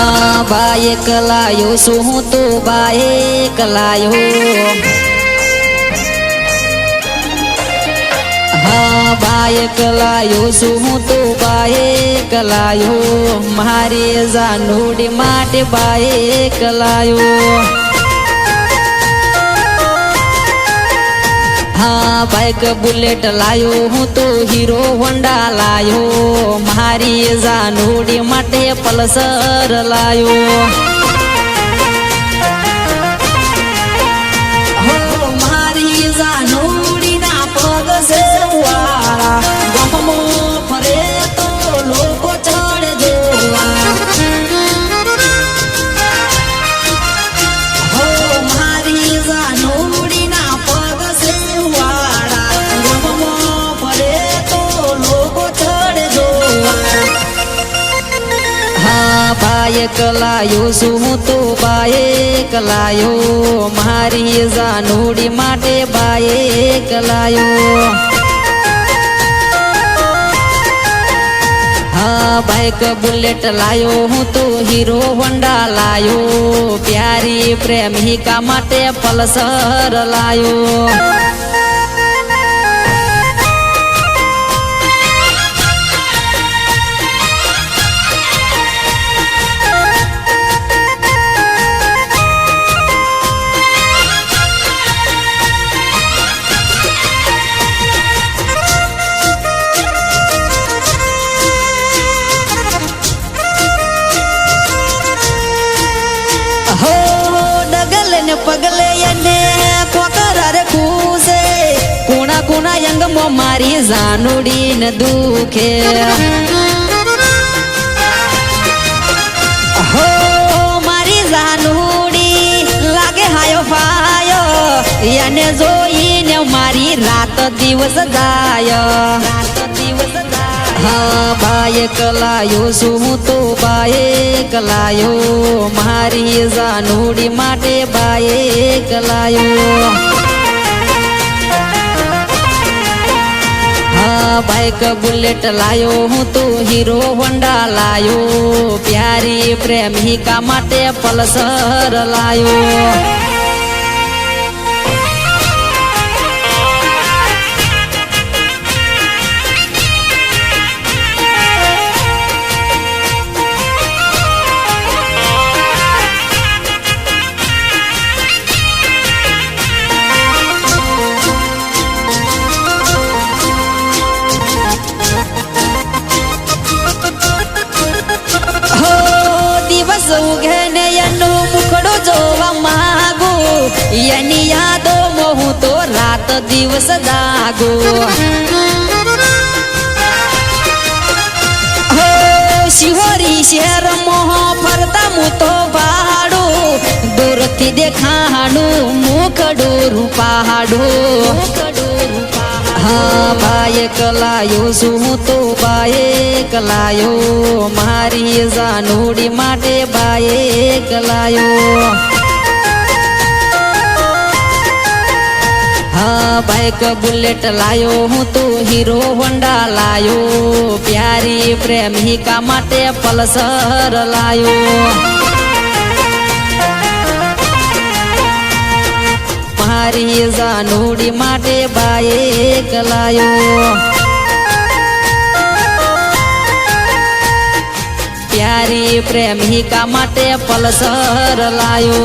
हाँ बाइक लायो सू तो बाइक लायो। हाँ बाइक लायो सू तो बाइक लायो। मारे जानूडी माटे बाइक लायो। हाँ बाइक बुलेट लायो हूँ तो हीरो होंडा लायो। मारी जानूडी माटे पल्सर लायो। हो मारी जानूडी ना पग से वाला गमो फरे तो लोगो चढ़ जोवा। हो मारी जानूडी ना पग से वाला गमो फरे तो लोगो चढ़ जोवा। हाँ बाइक लायो सू तो बाइक लायो। मारी जानूडी माटे बाइक लायो। हाँ बाइक बुलेट लायो हूँ तो हीरो होंडा लायो। प्यारी प्रेमिका माटे पल्सर लायो। हो डगल ने पगले यने कोकरार कूसे कुणा कुणा यंग मो मारी जानूडी न दुखे। हो मारी जानूडी लागे हायो फायो यने जोईने मारी रात दिवस जायो। हाँ बाइक लायो सू तो बाइक लायो। मारी जानूडी माटे बाइक लायो। हाँ बाइक बुलेट लायो हूँ तो हीरो होंडा लायो। प्यारी प्रेमिका माटे पल्सर लायो। उघने यनु मुखड़ो जोवा मागो यनी यादो मोहू तो रात दिवस जागो। हो शिवरी शहर मोह फरता मु तो पहाड़ो दूर थी देखाड़ो मुखड़ो रूपाड़ो। हाँ बाइक लायो सू तो बाइक लायो। मारी जानूडी माटे बाइक लायो। हाँ बाइक बुलेट लायो हूँ तो हीरो होंडा लायो। प्यारी प्रेमिका माटे पल्सर लायो। मारी जानूडी माटे बाइक लायो। प्यारी प्रेमिका माटे पल्सर लायो।